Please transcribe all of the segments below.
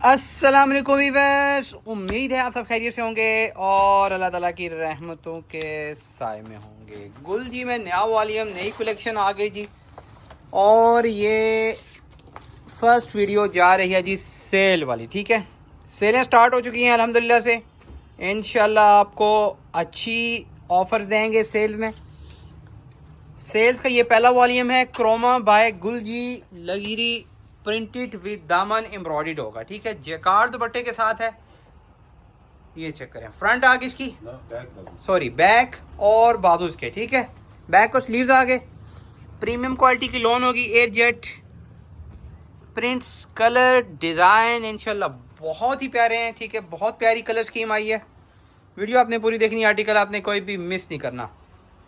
अस्सलाम वालेकुम वीवर्स, उम्मीद है आप सब खैरियत से होंगे और अल्लाह ताला की रहमतों के साए में होंगे। गुल जी में नया वॉल्यूम, नई कलेक्शन आ गई जी। और ये फर्स्ट वीडियो जा रही है जी सेल वाली। ठीक है, सेलें स्टार्ट हो चुकी हैं अल्हम्दुलिल्लाह से। इंशाल्लाह आपको अच्छी ऑफर देंगे सेल में। सेल्स का ये पहला वॉल्यूम है, क्रोमा बाय गुल जी लगीरी प्रिंटेड विद दामन एम्ब्रॉयडर्ड होगा। ठीक है, जैकार्ड दुपट्टे के साथ है। ये चेक करें, फ्रंट आगे इसकी सॉरी बैक और बाजू इसके। ठीक है, बैक को स्लीव्स आगे। प्रीमियम क्वालिटी की लोन होगी, air jet prints, colour design इंशाल्लाह बहुत ही प्यारे हैं। ठीक है, बहुत प्यारी कलर स्कीम आई है। वीडियो आपने पूरी देखनी, आर्टिकल आपने कोई भी मिस नहीं करना।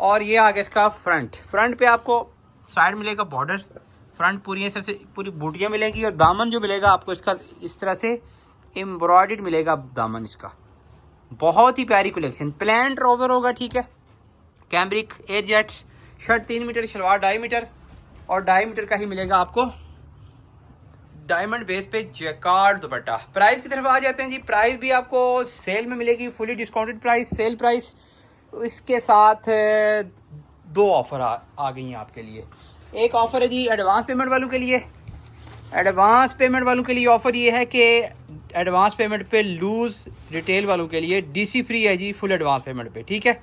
और ये आगे इसका फ्रंट पे आपको साइड मिलेगा बॉर्डर, फ्रंट पूरी इस तरह से पूरी बूटियाँ मिलेंगी। और दामन जो मिलेगा आपको इसका इस तरह से एम्ब्रॉयडर्ड मिलेगा दामन इसका। बहुत ही प्यारी कलेक्शन। प्लान ट्राउज़र होगा। ठीक है, cambric air jets, shirt 3 metre, shalwar 2.5 metre और 2.5 मीटर का ही मिलेगा आपको डायमंड बेस पे जैकार्ड दुपट्टा। प्राइस की तरफ आ जाते हैं जी। प्राइस भी आपको सेल में मिलेगी, fully discounted price, sale price. इसके साथ दो ऑफर आ गई हैं आपके लिए। एक ऑफ़र है जी एडवांस पेमेंट वालों के लिए। एडवांस पेमेंट वालों के लिए ऑफ़र ये है कि एडवांस पेमेंट पे लूज़ रिटेल वालों के लिए डीसी फ्री है जी, फुल एडवांस पेमेंट पे। ठीक है,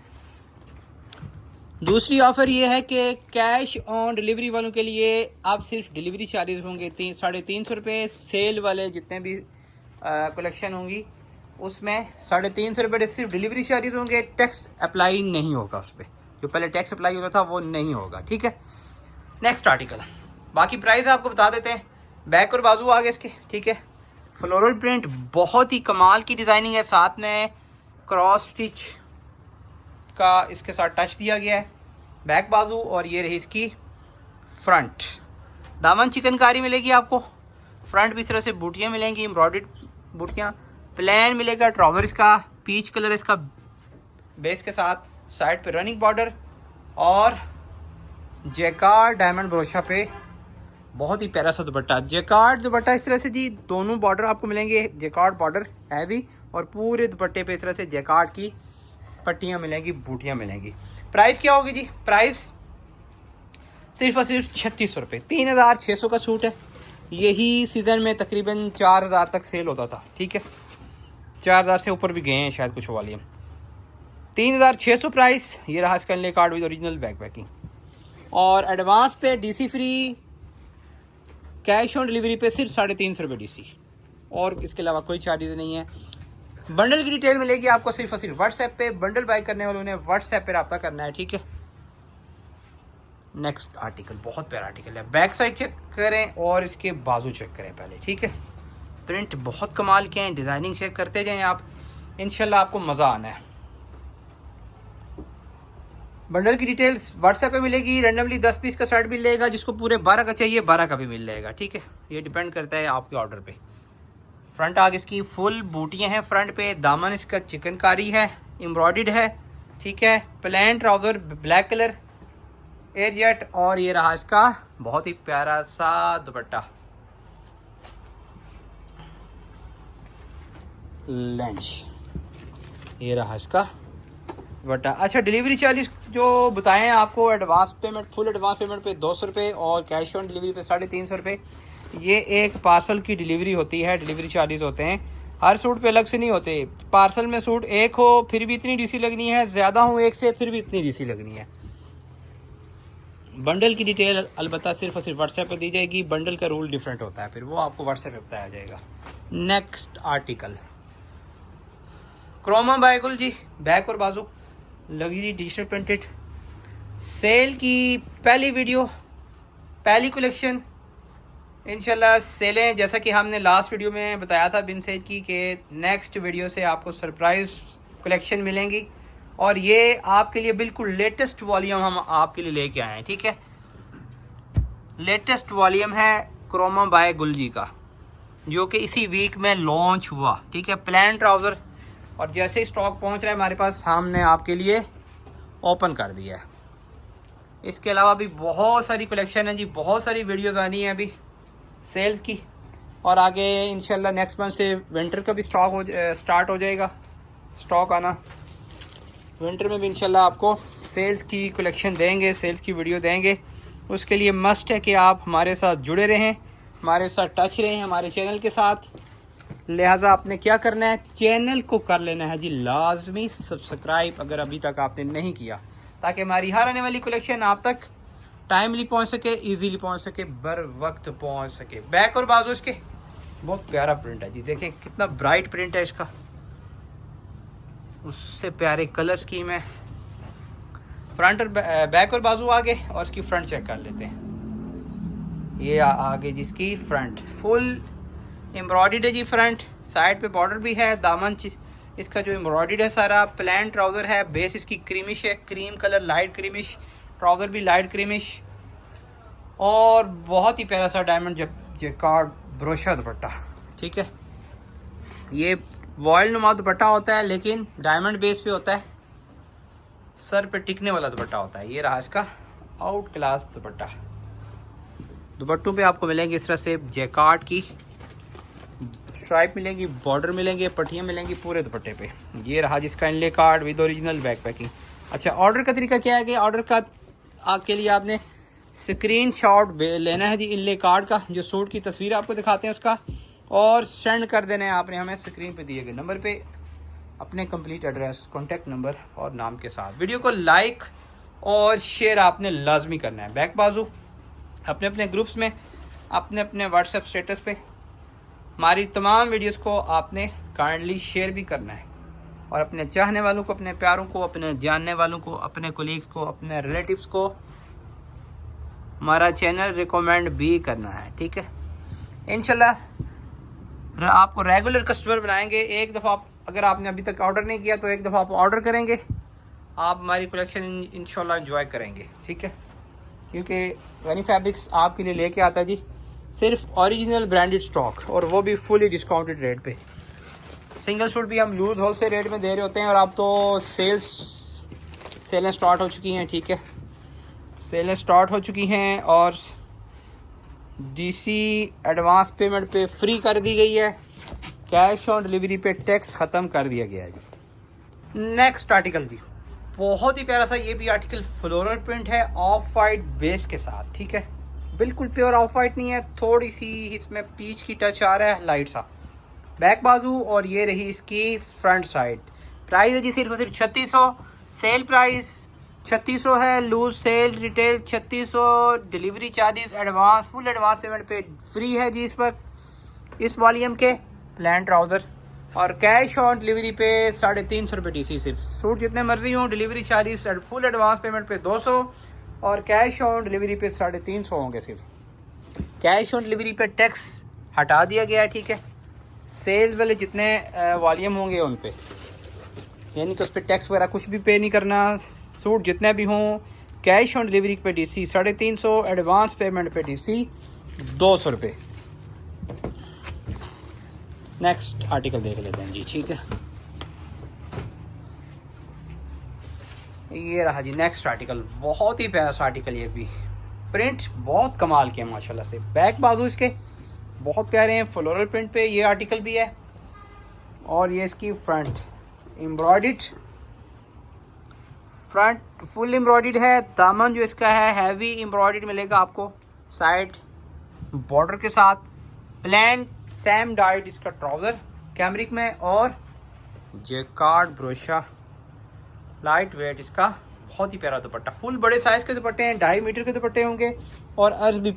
दूसरी ऑफ़र ये है कि कैश ऑन डिलीवरी वालों के लिए आप सिर्फ डिलीवरी चार्जेस होंगे 350 रुपये। सेल वाले जितने भी कलेक्शन होंगी उसमें 350 रुपये सिर्फ डिलीवरी चार्जेस होंगे। टैक्स अप्लाई नहीं होगा उस पर, जो पहले टैक्स अप्लाई होता था वो नहीं होगा। ठीक है, नेक्स्ट आर्टिकल। बाकी प्राइस आपको बता देते हैं। बैक और बाजू आगे इसके। ठीक है, फ्लोरल प्रिंट बहुत ही कमाल की डिज़ाइनिंग है, साथ में क्रॉस स्टिच का इसके साथ टच दिया गया है। बैक बाजू और ये रही इसकी फ्रंट। दामन चिकनकारी मिलेगी आपको, फ्रंट भी इस तरह से बूटियाँ मिलेंगी, एम्ब्रॉयडर्ड बूटियाँ। प्लेन मिलेगा ट्राउज़र इसका, पीच कलर इसका बेस के साथ, साइड पे रनिंग बॉर्डर और जैकार्ड डायमंड ब्रोशा पे बहुत ही प्यारा सा दुपट्टा। जैकार्ड दुपट्टा इस तरह से जी, दोनों बॉर्डर आपको मिलेंगे। जैकार्ड बॉर्डर हैवी और पूरे दुपट्टे पे इस तरह से जैकार्ड की पट्टियाँ मिलेंगी, बूटियाँ मिलेंगी। प्राइस क्या होगी जी? प्राइस सिर्फ और सिर्फ 3600 रुपये। 3600 का सूट है। यही सीज़न में तकरीबन 4000 तक सेल होता था। ठीक है, 4000 से ऊपर भी गए हैं शायद कुछ वॉल्यूम। 3600 प्राइस। ये रहा इसका ले card with original back packing. और एडवांस पे DC free, cash on delivery पे सिर्फ 350 रुपये डीसी, और इसके अलावा कोई चार्जेस नहीं है। बंडल की डिटेल मिलेगी आपको सिर्फ और सिर्फ व्हाट्सएप पे। बंडल बाय करने वालों ने व्हाट्सएप पे रब्ता करना है। ठीक है, नेक्स्ट आर्टिकल बहुत प्यारा आर्टिकल है। बैक साइड चेक करें और इसके बाजू चेक करें पहले। ठीक है, प्रिंट बहुत कमाल के हैं, डिज़ाइनिंग चेक करते जाएँ आप, इंशाल्लाह आपको मज़ा आना है। बंडल की डिटेल्स व्हाट्सएप पे मिलेगी। रैंडमली 10 पीस का सेट मिलेगा, जिसको पूरे 12 का चाहिए 12 का भी मिल जाएगा। ठीक है, ये डिपेंड करता है आपके ऑर्डर पे। फ्रंट आगे इसकी फुल बूटियां हैं फ्रंट पे। दामन इसका चिकनकारी है, एम्ब्रॉयडर्ड है। ठीक है, plane trouser black colour, air jet. और ये रहा इसका बहुत ही प्यारा सा दुपट्टा, लंच। ये रहा इसका बटा। अच्छा, डिलीवरी चार्जेस जो बताएं आपको, advance payment, full advance payment पे 200 रुपये और कैश ऑन डिलीवरी पे 350 रुपये। ये एक पार्सल की डिलीवरी होती है, डिलीवरी चार्जेस होते हैं। हर सूट पे अलग से नहीं होते। पार्सल में सूट एक हो फिर भी इतनी डीसी लगनी है, ज़्यादा हो एक से फिर भी इतनी डीसी लगनी है। बंडल की डिटेल अलबत्ता सिर्फ और सिर्फ व्हाट्सएप पे दी जाएगी। बंडल का रूल डिफरेंट होता है, फिर वो आपको व्हाट्सएप पे बताया जाएगा। नेक्स्ट आर्टिकल, क्रोमा बाय गुल जी, बैक और बाजू लगेगी डिजिटल प्रिंटेड। सेल की पहली वीडियो, पहली कलेक्शन। इंशाल्लाह सेलें जैसा कि हमने लास्ट वीडियो में बताया था बिन सेज की, कि नेक्स्ट वीडियो से आपको सरप्राइज़ कलेक्शन मिलेंगी। और ये आपके लिए बिल्कुल लेटेस्ट वॉल्यूम हम आपके लिए लेके आए हैं। ठीक है, लेटेस्ट वॉल्यूम है क्रोमा बाय गुल जी का, जो कि इसी वीक में लॉन्च हुआ। ठीक है, प्लान ट्राउज़र। और जैसे ही स्टॉक पहुंच रहा है हमारे पास, हमने आपके लिए ओपन कर दिया है। इसके अलावा भी बहुत सारी कलेक्शन है जी, बहुत सारी वीडियोस आनी है अभी सेल्स की। और आगे इंशाल्लाह नेक्स्ट मंथ से विंटर का भी स्टार्ट हो जाएगा स्टॉक आना। विंटर में भी इंशाल्लाह आपको सेल्स की कलेक्शन देंगे, सेल्स की वीडियो देंगे। उसके लिए मस्ट है कि आप हमारे साथ जुड़े रहें, हमारे साथ टच रहें हमारे चैनल के साथ। लिहाजा आपने क्या करना है, चैनल को कर लेना है जी लाजमी सब्सक्राइब अगर अभी तक आपने नहीं किया, ताकि हमारी हर आने वाली कलेक्शन आप तक टाइमली पहुंच सके, इजीली पहुंच सके, बर वक्त पहुंच सके। बैक और बाजू इसके बहुत प्यारा प्रिंट है जी, देखें कितना ब्राइट प्रिंट है इसका, उससे प्यारे कलर स्कीम है। फ्रंट और बैक और बाजू आगे, और इसकी फ्रंट चेक कर लेते हैं। ये आगे जिसकी फ्रंट फुल एम्ब्रॉयडर्ड है जी, फ्रंट साइड पे बॉर्डर भी है, दामन इसका जो एम्ब्रॉयडर्ड है सारा। प्लेन ट्राउज़र है, बेस इसकी क्रीमिश है, cream colour light creamish, trouser भी लाइट क्रीमिश, और बहुत ही प्यारा सा डायमंड जैकार्ड ब्रोशा दुपट्टा। ठीक है, ये वॉयल नुमा दुपट्टा होता है लेकिन डायमंड बेस पे होता है, सर पे टिकने वाला दुपट्टा होता है। ये रहा इसका आउट क्लास दुपट्टा। दुपट्टों पे आपको मिलेंगे इस तरह से जैकार्ड की स्ट्राइप मिलेंगी, बॉर्डर मिलेंगे, पट्टियाँ मिलेंगी पूरे दुपट्टे पे। ये रहा जिसका inlay card with original back packing. अच्छा, ऑर्डर का तरीका क्या है कि ऑर्डर का आपके लिए आपने स्क्रीनशॉट लेना है जी इनले कार्ड का, जो सूट की तस्वीर आपको दिखाते हैं उसका, और सेंड कर देना है आपने हमें स्क्रीन पे दिए गए नंबर पे अपने कंप्लीट एड्रेस, कॉन्टैक्ट नंबर और नाम के साथ। वीडियो को लाइक और शेयर आपने लाजमी करना है। बैक बाजू अपने अपने ग्रुप्स में, अपने अपने व्हाट्सएप स्टेटस पे हमारी तमाम वीडियोस को आपने काइंडली शेयर भी करना है, और अपने चाहने वालों को, अपने प्यारों को, अपने जानने वालों को, अपने कोलीग्स को, अपने रिलेटिव्स को हमारा चैनल रिकमेंड भी करना है। ठीक है, इंशाल्लाह आपको रेगुलर कस्टमर बनाएंगे। एक दफ़ा अगर आपने अभी तक ऑर्डर नहीं किया तो एक दफ़ा आप ऑर्डर करेंगे, आप हमारी कलेक्शन इंशाल्लाह एंजॉय करेंगे। ठीक है, क्योंकि वनी फैब्रिक्स आपके लिए लेके आता है जी सिर्फ ओरिजिनल ब्रांडेड स्टॉक, और वो भी फुली डिस्काउंटेड रेट पे। सिंगल सूट भी हम लूज़ होल सेल रेट में दे रहे होते हैं, और अब तो सेलें स्टार्ट हो चुकी हैं। ठीक है, सेलें स्टार्ट हो चुकी हैं, और डीसी एडवांस पेमेंट पे फ्री कर दी गई है, कैश ऑन डिलीवरी पे टैक्स ख़त्म कर दिया गया है जी। नेक्स्ट आर्टिकल जी, बहुत ही प्यारा सा ये भी आर्टिकल फ्लोरल प्रिंट है ऑफ वाइट बेस के साथ। ठीक है, बिल्कुल प्योर ऑफ वाइट नहीं है, थोड़ी सी इसमें पीच की टच आ रहा है, लाइट सा। बैक बाजू, और ये रही इसकी फ्रंट साइड। प्राइस है जी सिर्फ और सिर्फ 3600, सेल प्राइस 3600 है, loose sale retail 3600, delivery charges advance full advance payment पे फ्री है जी इस वक्त इस वॉल्यूम के। प्लान ट्राउज़र और कैश ऑन डिलीवरी पे 350 रुपये डीसी सिर्फ। सूट जितने मर्जी हों, delivery charges full advance payment पे 200, और कैश ऑन डिलीवरी पे 350 होंगे सिर्फ। कैश ऑन डिलीवरी पे टैक्स हटा दिया गया है। ठीक है, सेल वाले जितने वॉल्यूम होंगे उन पे, यानी कि उस पर टैक्स वगैरह कुछ भी पे नहीं करना। सूट जितने भी हों, कैश ऑन डिलीवरी पे डीसी 350, एडवांस पेमेंट पे डीसी 200 रुपये। नेक्स्ट आर्टिकल देख लेते हैं जी। ठीक है, ये रहा जी नेक्स्ट आर्टिकल, बहुत ही प्यारा सा आर्टिकल। ये भी प्रिंट बहुत कमाल के हैं माशाल्लाह से। बैक बाजू इसके बहुत प्यारे हैं, फ्लोरल प्रिंट पे ये आर्टिकल भी है, और ये इसकी front embroidered, front full embroidered है। दामन जो इसका है हैवी एम्ब्रॉयडर्ड मिलेगा आपको साइड बॉर्डर के साथ। प्लेन सेम डाइट इसका ट्राउज़र कैमरिक में, और जैकार्ड ब्रोशा लाइट वेट इसका। बहुत ही प्यारा दुपट्टा, फुल बड़े साइज के दुपट्टे हैं, 2.5 मीटर के दुपट्टे होंगे, और अर्ज भी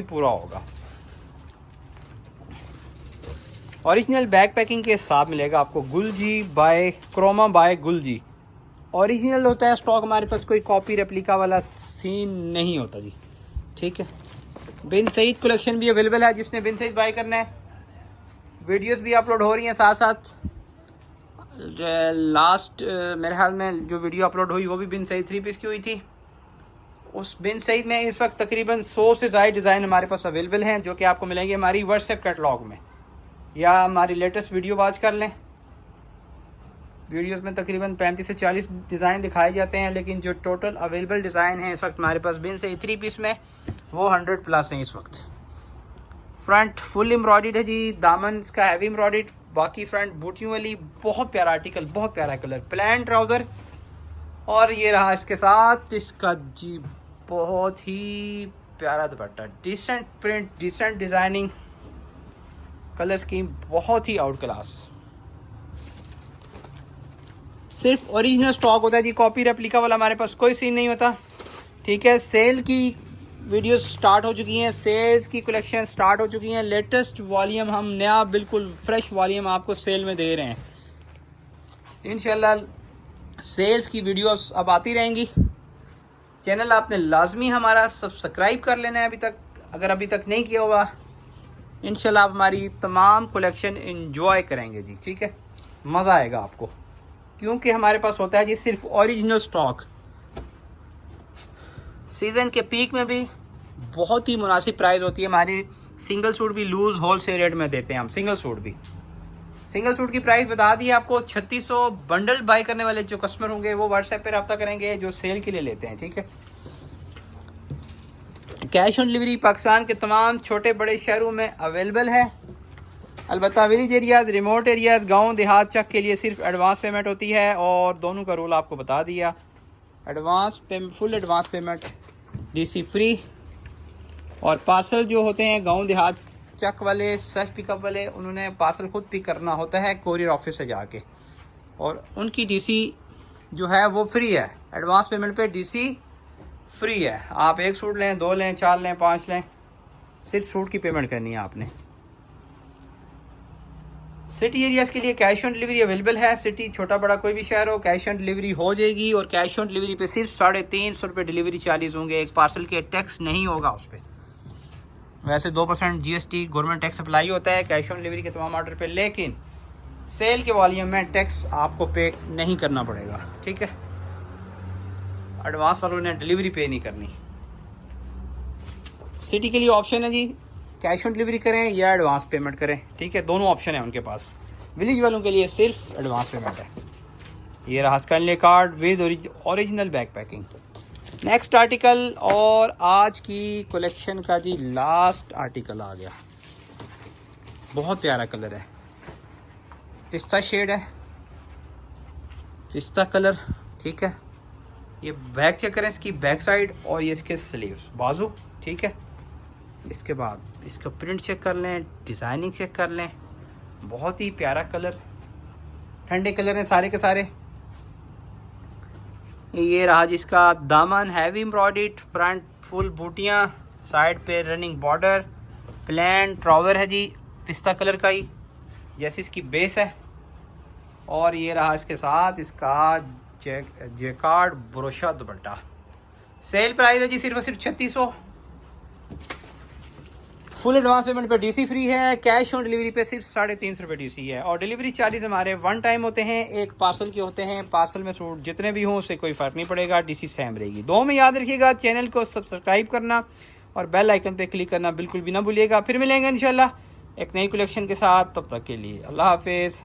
पूरा होगा। ओरिजिनल बैक पैकिंग के साथ मिलेगा आपको गुलजी बाय क्रोमा बाय गुलजी। ओरिजिनल होता है स्टॉक, हमारे पास कोई कॉपी रेप्लिका वाला सीन नहीं होता जी। ठीक है, बिन सईद कलेक्शन भी अवेलेबल है, जिसने बिन सईद बाय करना है। वीडियोस भी अपलोड हो रही हैं साथ साथ। लास्ट मेरे ख्याल में जो वीडियो अपलोड हुई वो भी बिन सईद 3 पीस की हुई थी। उस बिन सईद में इस वक्त तकरीबन 100 से ज़्यादा डिज़ाइन हमारे पास अवेलेबल हैं, जो कि आपको मिलेंगे हमारी व्हाट्सएप कैटलॉग में, या हमारी लेटेस्ट वीडियो वॉच कर लें। वीडियोस में तकरीबन 35 से 40 डिज़ाइन दिखाए जाते हैं, लेकिन जो टोटल अवेलेबल डिज़ाइन हैं इस वक्त हमारे पास बिन सईद 3 पीस में वो 100 प्लस हैं इस वक्त। फ्रंट फुल एम्ब्रॉयडर्ड है जी, दामन इसका हैवी एम्ब्रॉयडर्ड, बाकी फ्रंट बूटियों वाली। बहुत प्यारा आर्टिकल, बहुत प्यारा कलर, प्लेन ट्राउज़र। और ये रहा इसके साथ इसका जी बहुत ही प्यारा dupatta, decent print, decent designing, colour scheme बहुत ही आउट क्लास। सिर्फ ओरिजिनल स्टॉक होता है जी, कॉपी रेप्लिका वाला हमारे पास कोई सीन नहीं होता। ठीक है, सेल की वीडियोस स्टार्ट हो चुकी हैं, सेल्स की कलेक्शन स्टार्ट हो चुकी हैं। लेटेस्ट वॉल्यूम हम नया बिल्कुल फ्रेश वॉल्यूम आपको सेल में दे रहे हैं। इंशाल्लाह सेल्स की वीडियोस अब आती रहेंगी। चैनल आपने लाजमी हमारा सब्सक्राइब कर लेना है अभी तक, अगर अभी तक नहीं किया होगा। इंशाल्लाह आप हमारी तमाम कलेक्शन एंजॉय करेंगे जी। ठीक है, मज़ा आएगा आपको, क्योंकि हमारे पास होता है जी सिर्फ ओरिजिनल स्टॉक। सीज़न के पीक में भी बहुत ही मुनासिब प्राइस होती है हमारी। सिंगल सूट भी लूज़ होल सेल रेट में देते हैं हम, सिंगल सूट भी। सिंगल सूट की प्राइस बता दी आपको 3600। बंडल बाय करने वाले जो कस्टमर होंगे वो व्हाट्सएप पे रब्ता करेंगे जो सेल के लिए लेते हैं। ठीक है, कैश ऑन डिलीवरी पाकिस्तान के तमाम छोटे बड़े शहरों में अवेलेबल है। अलबत्ता विलेज एरियाज़, रिमोट एरियाज़, गांव देहात चक के लिए सिर्फ एडवांस पेमेंट होती है। और दोनों का रूल आपको बता दिया, advance payment, full advance payment, DC free. और पार्सल जो होते हैं गांव देहात चक वाले, सेल्फ पिकअप वाले, उन्होंने पार्सल खुद पिक करना होता है कोरियर ऑफिस से जाके, और उनकी डीसी जो है वो फ्री है। एडवांस पेमेंट पे डीसी फ्री है। आप एक सूट लें, 2 लें, 4 लें, 5 लें, सिर्फ सूट की पेमेंट करनी है आपने। सिटी एरियाज़ के लिए कैश ऑन डिलीवरी अवेलेबल है। सिटी छोटा बड़ा कोई भी शहर हो, कैश ऑन डिलीवरी हो जाएगी। और कैश ऑन डिलीवरी पे सिर्फ 350 रुपये डिलीवरी चार्जेस होंगे। एक पार्सल के टैक्स नहीं होगा उस पर। वैसे 2% जीएसटी गवर्नमेंट टैक्स अप्लाई होता है कैश ऑन डिलीवरी के तमाम ऑर्डर पे, लेकिन सेल के वॉल्यूम में टैक्स आपको पे नहीं करना पड़ेगा। ठीक है, एडवांस वालों ने डिलीवरी पे नहीं करनी। सिटी के लिए ऑप्शन है जी, कैश ऑन डिलीवरी करें या एडवांस पेमेंट करें। ठीक है, दोनों ऑप्शन है उनके पास। विलेज वालों के लिए सिर्फ एडवांस पेमेंट है। ये रहा स्कैनले card with original back packing. Next article और आज की कलेक्शन का जी लास्ट आर्टिकल आ गया। बहुत प्यारा कलर है, पिस्ता शेड है, पिस्ता कलर। ठीक है, ये बैक चेक करें इसकी बैक साइड, और ये इसके स्लीव्स, बाजू। ठीक है, इसके बाद इसका प्रिंट चेक कर लें, डिज़ाइनिंग चेक कर लें। बहुत ही प्यारा कलर, ठंडे कलर हैं सारे के सारे। ये रहा जिसका दामन, हैवी एम्ब्रॉयडर्ड, फ्रंट फुल बूटियाँ, साइड पे रनिंग बॉर्डर, प्लेन ट्राउज़र है जी पिस्ता कलर का ही जैसे इसकी बेस है। और ये रहा इसके साथ इसका जैकार्ड ब्रोशा दुपट्टा। सेल प्राइस है जी सिर्फ और सिर्फ 3600। फुल एडवांस पेमेंट पे डीसी फ्री है। कैश ऑन डिलीवरी पे सिर्फ 350 रुपये डीसी है। और डिलीवरी चार्जेस हमारे 1 टाइम होते हैं, एक पार्सल के होते हैं। पार्सल में सूट जितने भी हों उससे कोई फ़र्क नहीं पड़ेगा, डीसी सेम रहेगी। दो में याद रखिएगा, चैनल को सब्सक्राइब करना और बेल आइकन पे क्लिक करना बिल्कुल भी ना भूलिएगा। फिर मिलेंगे इंशाल्लाह एक नई कलेक्शन के साथ, तब तक के लिए अल्लाह हाफिज़।